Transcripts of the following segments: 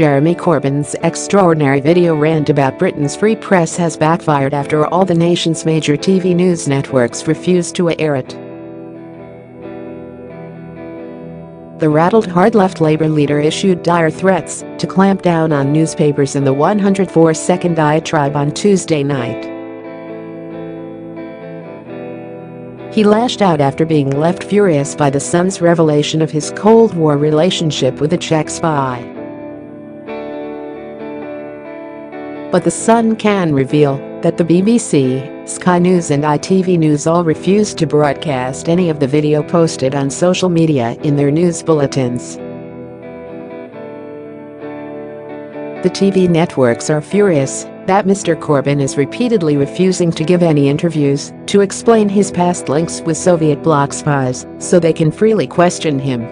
Jeremy Corbyn's extraordinary video rant about Britain's free press has backfired after all the nation's major TV news networks refused to air it. The rattled hard-left Labour leader issued dire threats to clamp down on newspapers in the 104-second diatribe on Tuesday night. He lashed out after being left furious by The Sun's revelation of his Cold War relationship with a Czech spy. But The Sun can reveal that the BBC, Sky News and ITV News all refused to broadcast any of the video posted on social media in their news bulletins. The TV networks are furious that Mr. Corbyn is repeatedly refusing to give any interviews to explain his past links with Soviet bloc spies so they can freely question him.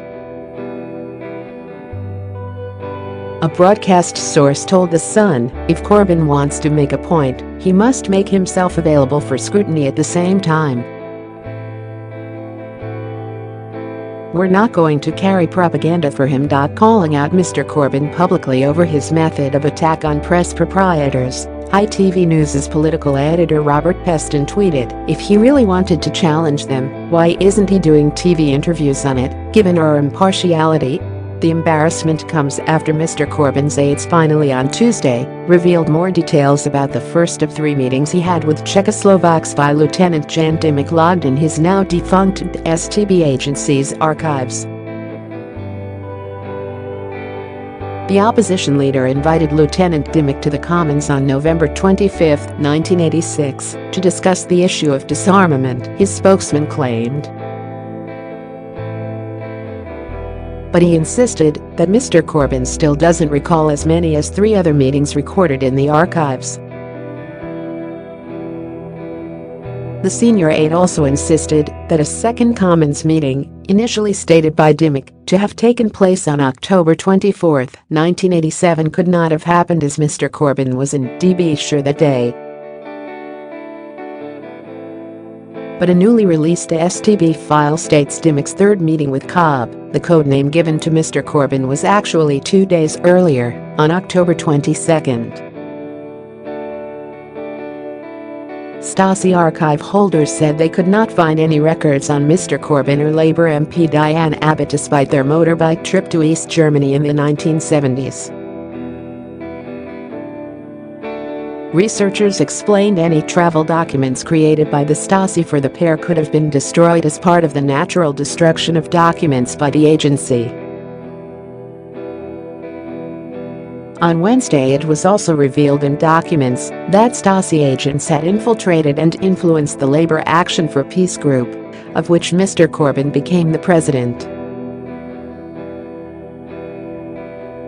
A broadcast source told The Sun, if Corbyn wants to make a point, he must make himself available for scrutiny at the same time. We're not going to carry propaganda for him. Calling out Mr. Corbyn publicly over his method of attack on press proprietors, ITV News' political editor Robert Peston tweeted, if he really wanted to challenge them, why isn't he doing TV interviews on it, given our impartiality? The embarrassment comes after Mr. Corbyn's aides finally on Tuesday revealed more details about the first of three meetings he had with Czechoslovak spy Lieutenant Jan Dimick logged in his now defunct STB agency's archives. The opposition leader invited Lieutenant Dimick to the Commons on November 25, 1986, to discuss the issue of disarmament, his spokesman claimed. But he insisted that Mr. Corbyn still doesn't recall as many as three other meetings recorded in the archives. The senior aide also insisted that a second Commons meeting, initially stated by Dimick to have taken place on October 24, 1987, could not have happened as Mr. Corbyn was in Derbyshire that day. But a newly released STB file states Dimick's third meeting with Cobb, the codename given to Mr. Corbyn, was actually 2 days earlier, on October 22. Stasi archive holders said they could not find any records on Mr. Corbyn or Labour MP Diane Abbott despite their motorbike trip to East Germany in the 1970s. Researchers explained any travel documents created by the Stasi for the pair could have been destroyed as part of the natural destruction of documents by the agency. On Wednesday, it was also revealed in documents that Stasi agents had infiltrated and influenced the Labour Action for Peace group, of which Mr. Corbyn became the president.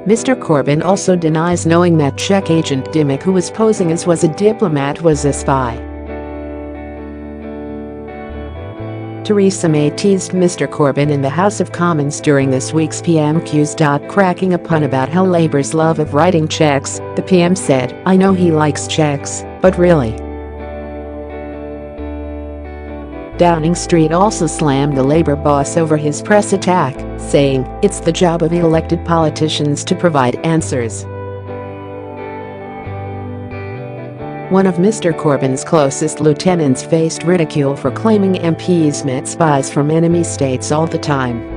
Mr. Corbyn also denies knowing that Czech agent Dimick, who was posing as a diplomat, was a spy. Theresa May teased Mr. Corbyn in the House of Commons during this week's PMQs. Cracking a pun about how Labour's love of writing checks, the PM said, I know he likes checks, but really. Downing Street also slammed the Labour boss over his press attack, saying, it's the job of elected politicians to provide answers. One of Mr. Corbyn's closest lieutenants faced ridicule for claiming MPs met spies from enemy states all the time.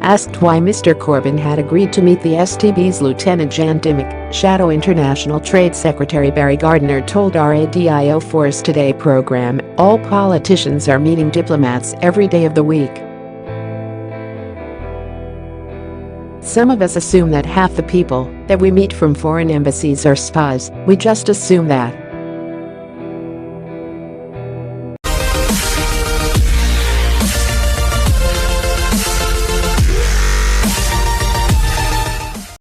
Asked why Mr. Corbyn had agreed to meet the STB's Lieutenant Jan Dimick, Shadow International Trade Secretary Barry Gardiner told Radio 4's Today program, all politicians are meeting diplomats every day of the week. Some of us assume that half the people that we meet from foreign embassies are spies, we just assume that.